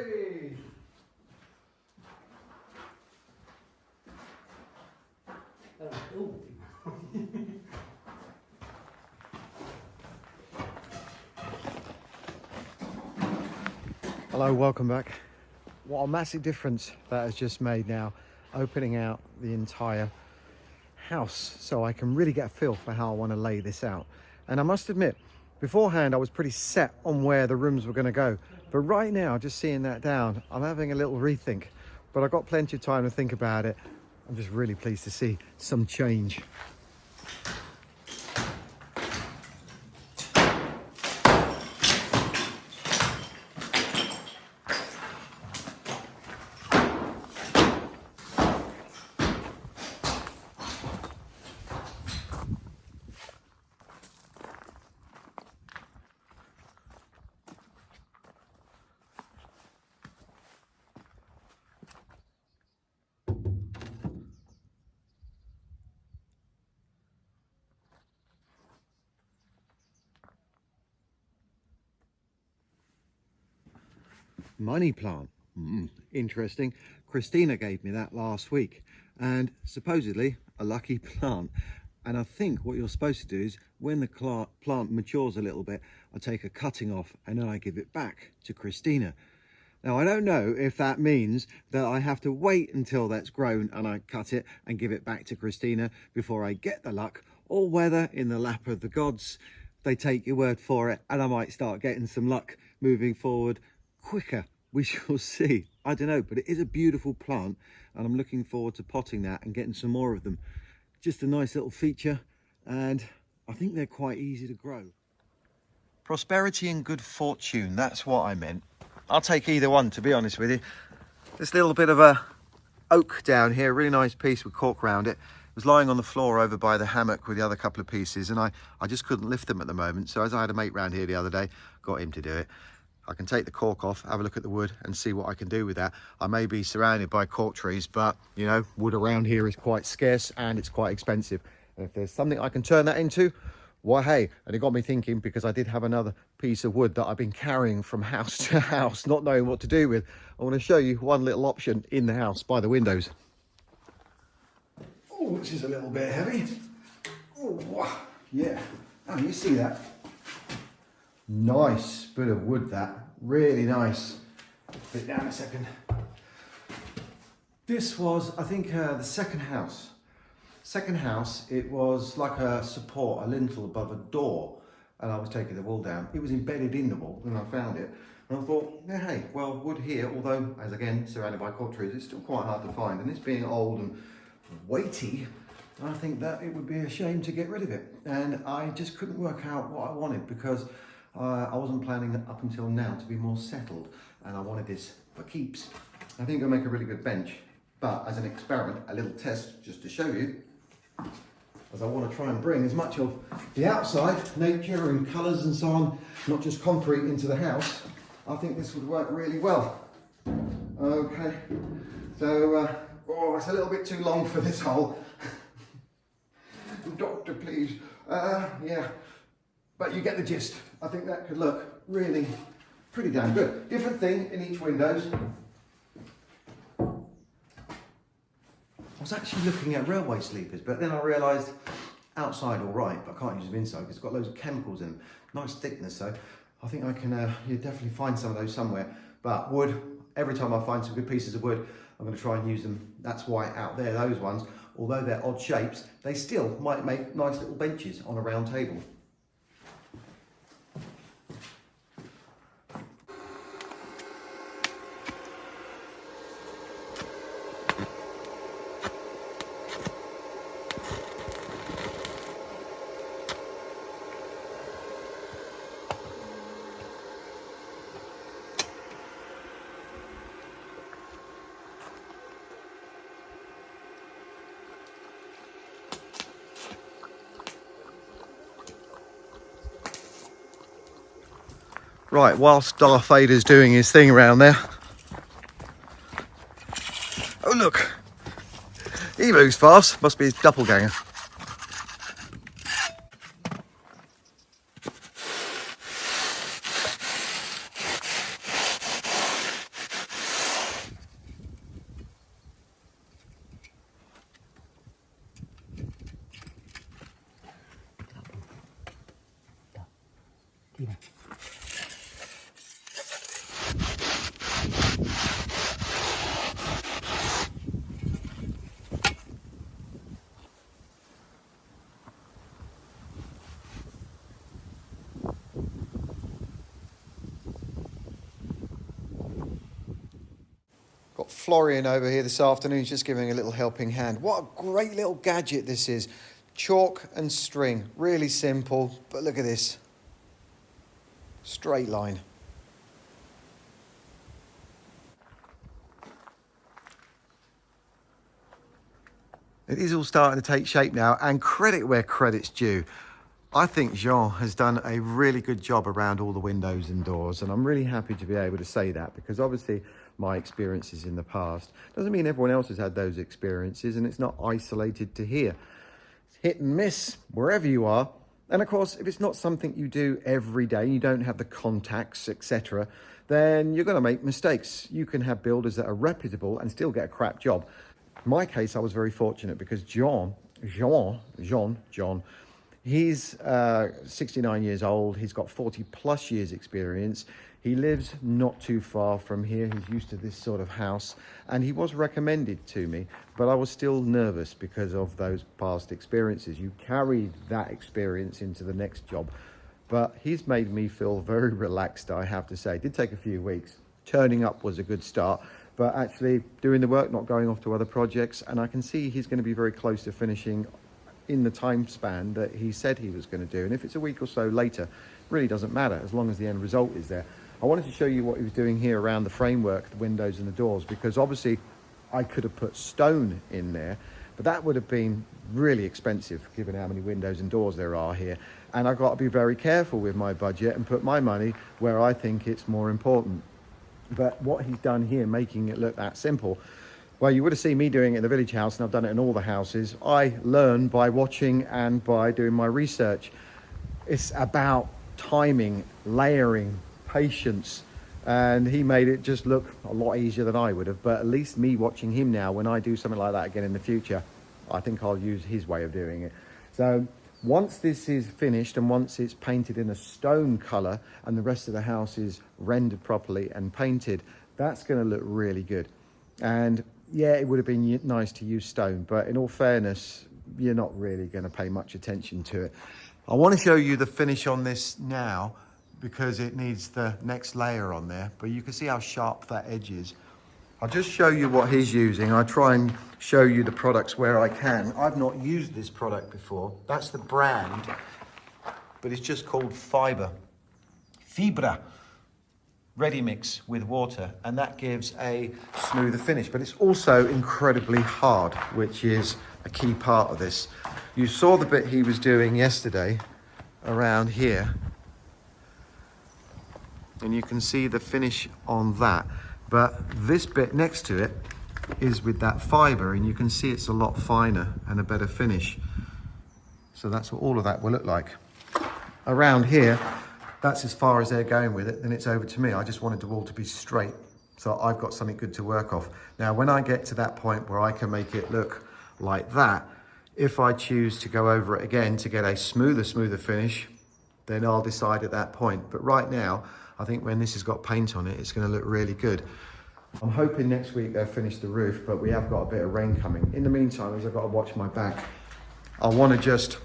Hey! Oh. Hello, welcome back. What a massive difference that has just made now, opening out the entire house so I can really get a feel for how I want to lay this out. And I must admit, beforehand I was pretty set on where the rooms were going to go, but right now, just seeing that down, I'm having a little rethink, but I've got plenty of time to think about it. I'm just really pleased to see some change. Money plant. Interesting. Christina gave me that last week, and supposedly a lucky plant. And I think what you're supposed to do is when the plant matures a little bit, I take a cutting off and then I give it back to Christina. Now, I don't know if that means that I have to wait until that's grown and I cut it and give it back to Christina before I get the luck, or whether in the lap of the gods they take your word for it and I might start getting some luck moving forward quicker. We shall see. I don't know, but it is a beautiful plant and I'm looking forward to potting that and getting some more of them. Just a nice little feature, and I think they're quite easy to grow. Prosperity and good fortune, that's what I meant. I'll take either one, to be honest with you. This little bit of a oak down here, really nice piece with cork around it. It was lying on the floor over by the hammock with the other couple of pieces, and I just couldn't lift them at the moment. So as I had a mate round here the other day, got him to do it. I can take the cork off, have a look at the wood and see what I can do with that. I may be surrounded by cork trees, but you know, wood around here is quite scarce and it's quite expensive. And if there's something I can turn that into, why, hey. And it got me thinking, because I did have another piece of wood that I've been carrying from house to house, not knowing what to do with. I want to show you one little option in the house by the windows. Oh, this is a little bit heavy. Oh, yeah. Oh, you see that? Nice bit of wood, that. Really nice. Put it down a second. This was, I think, the second house. Second house, it was like a support, a lintel above a door, and I was taking the wall down. It was embedded in the wall when I found it. And I thought, yeah, hey, well, wood here, although, as again, surrounded by cork trees, it's still quite hard to find. And this being old and weighty, I think that it would be a shame to get rid of it. And I just couldn't work out what I wanted, because I wasn't planning up until now to be more settled, and I wanted this for keeps. I think it'll make a really good bench, but as an experiment, a little test just to show you, as I want to try and bring as much of the outside, nature and colours and so on, not just concrete, into the house. I think this would work really well. Okay, so, oh, it's a little bit too long for this hole. Doctor, please. Yeah. But you get the gist. I think that could look really pretty damn good. Different thing in each windows. I was actually looking at railway sleepers, but then I realised outside all right, but I can't use them inside because it's got loads of chemicals in them. Nice thickness, so I think I can you definitely find some of those somewhere. But wood, every time I find some good pieces of wood, I'm going to try and use them. That's why out there, those ones, although they're odd shapes, they still might make nice little benches on a round table. Right, whilst Darth Vader's doing his thing around there. Oh look, he moves fast, must be his doppelganger. Yeah. Got Florian over here this afternoon. He's just giving a little helping hand. What a great little gadget this is. Chalk and string. Really simple, but look at this. Straight line. It is all starting to take shape now, and credit where credit's due. I think Jean has done a really good job around all the windows and doors, and I'm really happy to be able to say that, because obviously my experiences in the past doesn't mean everyone else has had those experiences, and it's not isolated to here. It's hit and miss wherever you are. And of course, if it's not something you do every day, you don't have the contacts, etc., then you're going to make mistakes. You can have builders that are reputable and still get a crap job. In my case, I was very fortunate because John, he's 69 years old. He's got 40 plus years experience. He lives not too far from here. He's used to this sort of house, and he was recommended to me, but I was still nervous because of those past experiences. You carry that experience into the next job, but he's made me feel very relaxed, I have to say. It did take a few weeks. Turning up was a good start, but actually doing the work, not going off to other projects, and I can see he's going to be very close to finishing in the time span that he said he was going to do. And if it's a week or so later, really doesn't matter as long as the end result is there. I wanted to show you what he was doing here around the framework, the windows and the doors, because obviously I could have put stone in there, but that would have been really expensive given how many windows and doors there are here. And I've got to be very careful with my budget and put my money where I think it's more important. But what he's done here, making it look that simple, well, you would have seen me doing it in the village house, and I've done it in all the houses. I learn by watching and by doing my research. It's about timing, layering, patience, and he made it just look a lot easier than I would have. But at least me watching him now, when I do something like that again in the future, I think I'll use his way of doing it. So once this is finished and once it's painted in a stone color and the rest of the house is rendered properly and painted, that's going to look really good. And yeah, it would have been nice to use stone, but in all fairness, you're not really going to pay much attention to it. I want to show you the finish on this now because it needs the next layer on there, but you can see how sharp that edge is. I'll just show you what he's using. I try and show you the products where I can. I've not used this product before. That's the brand, but it's just called Fibra. Ready mix with water, and that gives a smoother finish, but it's also incredibly hard, which is a key part of this. You saw the bit he was doing yesterday around here, and you can see the finish on that, but this bit next to it is with that fibre, and you can see it's a lot finer and a better finish. So that's what all of that will look like. Around here, that's as far as they're going with it, then it's over to me. I just wanted the wall to be straight, so I've got something good to work off. Now, when I get to that point where I can make it look like that, if I choose to go over it again to get a smoother finish, then I'll decide at that point. But right now, I think when this has got paint on it, it's going to look really good. I'm hoping next week they'll finish the roof, but we have got a bit of rain coming. In the meantime, as I've got to watch my back, I want to just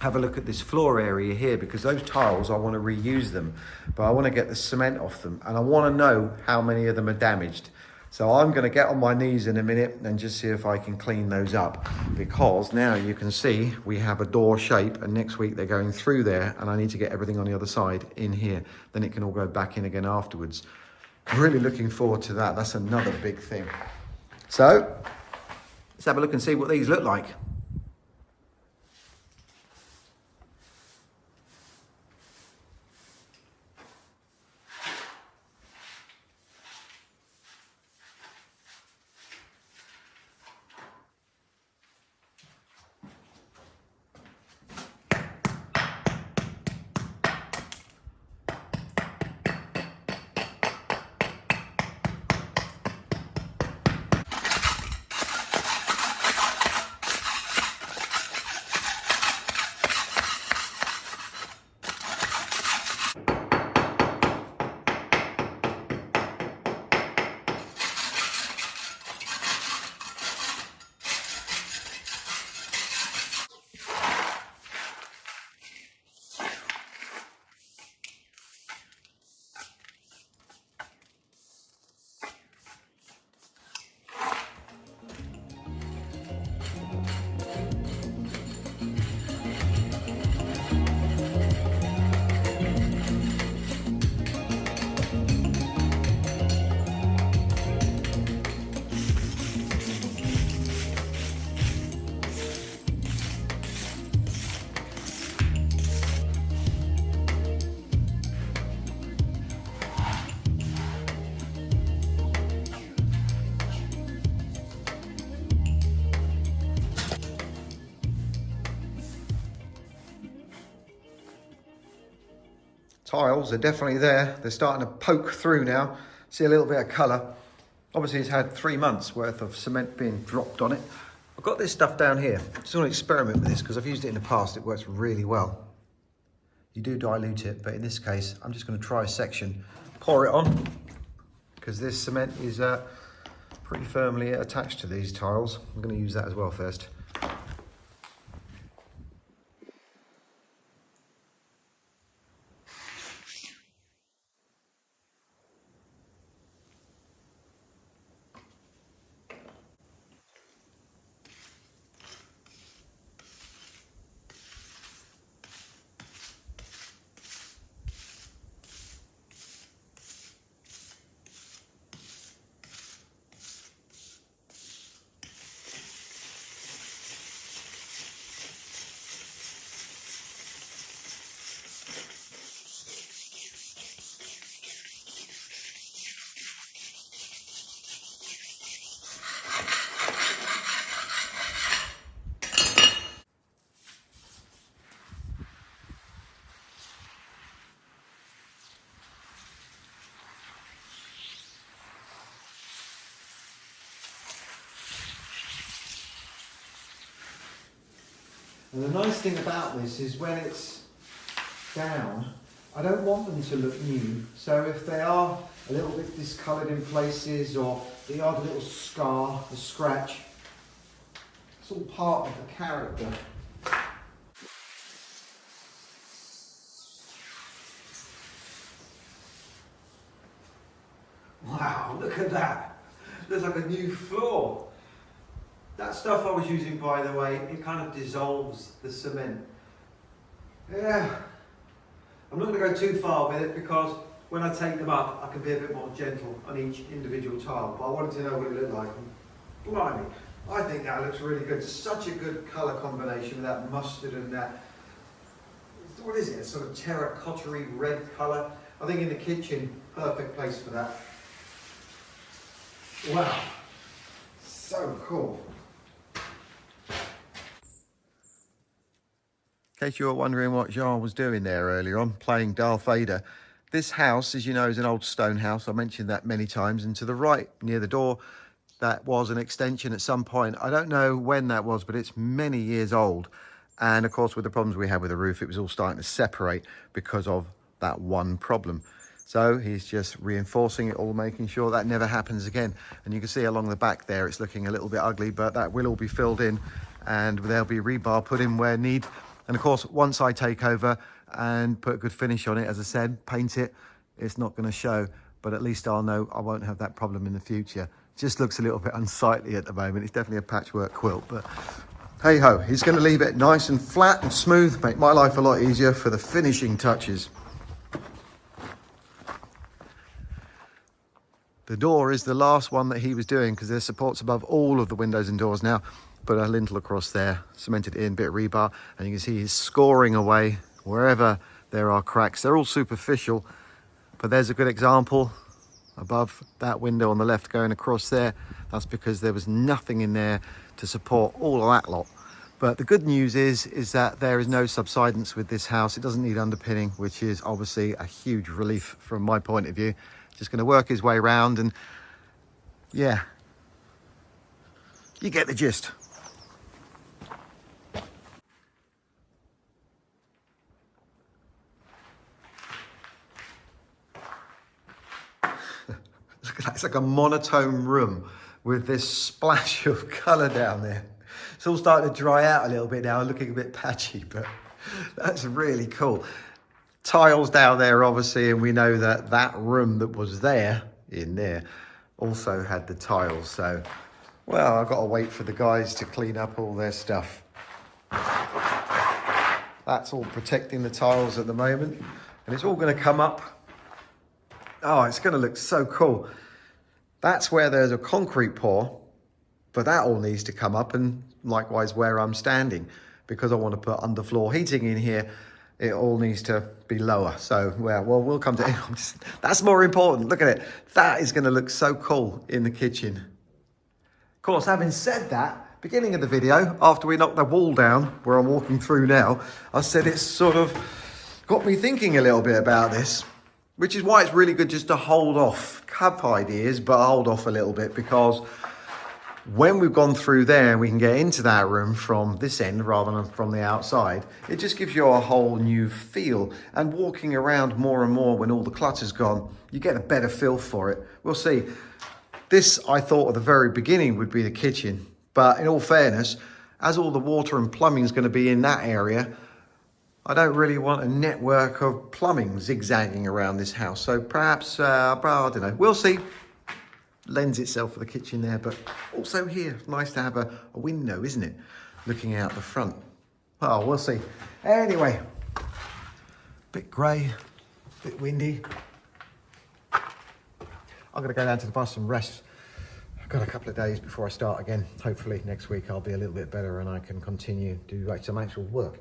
have a look at this floor area here, because those tiles, I want to reuse them, but I want to get the cement off them, and I want to know how many of them are damaged. So I'm going to get on my knees in a minute and just see if I can clean those up, because now you can see we have a door shape, and next week they're going through there, and I need to get everything on the other side in here. Then it can all go back in again afterwards. I'm really looking forward to that. That's another big thing. So let's have a look and see what these look like. tiles are definitely there. They're starting to poke through now. See a little bit of colour. Obviously it's had 3 months worth of cement being dropped on it. I've got this stuff down here. I just want to experiment with this because I've used it in the past. It works really well. You do dilute it, but in this case, I'm just going to try a section. Pour it on, because this cement is pretty firmly attached to these tiles. I'm going to use that as well first. And the nice thing about this is when it's down, I don't want them to look new. So if they are a little bit discoloured in places or the odd little scar, a scratch, it's all part of the character. Wow, look at that. Looks like a new floor. That stuff I was using, by the way, it kind of dissolves the cement. Yeah, I'm not going to go too far with it because when I take them up, I can be a bit more gentle on each individual tile. But I wanted to know what it looked like. And blimey, I think that looks really good. Such a good colour combination with that mustard and that, what is it, a sort of terracotta-y red colour. I think in the kitchen, perfect place for that. Wow, so cool. In case you were wondering what Jean was doing there earlier on, playing Darth Vader. This house, as you know, is an old stone house. I mentioned that many times. And to the right, near the door, that was an extension at some point. I don't know when that was, but it's many years old. And of course, with the problems we had with the roof, it was all starting to separate because of that one problem. So he's just reinforcing it all, making sure that never happens again. And you can see along the back there, it's looking a little bit ugly, but that will all be filled in and there'll be rebar put in where need. And of course, once I take over and put a good finish on it, as I said, paint it, it's not going to show, but at least I'll know I won't have that problem in the future. It just looks a little bit unsightly at the moment. It's definitely a patchwork quilt, but hey ho, he's going to leave it nice and flat and smooth, make my life a lot easier for the finishing touches. The door is the last one that he was doing because there's supports above all of the windows and doors now. Put a lintel across there, cemented in, bit of rebar, and you can see he's scoring away wherever there are cracks. They're all superficial, but there's a good example above that window on the left going across there. That's because there was nothing in there to support all of that lot. But the good news is that there is no subsidence with this house. It doesn't need underpinning, which is obviously a huge relief from my point of view. Just going to work his way around and yeah, you get the gist. It's like a monotone room with this splash of colour down there. It's all starting to dry out a little bit now, looking a bit patchy, but that's really cool. Tiles down there, obviously, and we know that that room that was there, in there, also had the tiles. So, well, I've got to wait for the guys to clean up all their stuff. That's all protecting the tiles at the moment, and it's all going to come up. Oh, it's going to look so cool. That's where there's a concrete pour, but that all needs to come up, and likewise where I'm standing, because I want to put underfloor heating in here. It all needs to be lower. So, well, we'll come to it. That's more important. Look at it. That is going to look so cool in the kitchen. Of course, having said that, beginning of the video, after we knocked the wall down, where I'm walking through now, I said it's sort of got me thinking a little bit about this, which is why it's really good just to hold off. Have ideas, but hold off a little bit, because when we've gone through there and we can get into that room from this end rather than from the outside, it just gives you a whole new feel. And walking around more and more when all the clutter's gone, you get a better feel for it. We'll see. This, I thought at the very beginning, would be the kitchen. But in all fairness, as all the water and plumbing is going to be in that area, I don't really want a network of plumbing zigzagging around this house. So perhaps, I don't know, we'll see. Lends itself for the kitchen there, but also here, nice to have a window, isn't it? Looking out the front. Oh, we'll see. Anyway, bit grey, bit windy. I'm going to go down to the bus and rest. I've got a couple of days before I start again. Hopefully next week I'll be a little bit better and I can continue to do some actual work.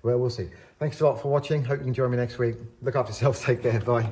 Well, we'll see. Thanks a lot for watching. Hope you can join me next week. Look after yourselves. Take care. Bye.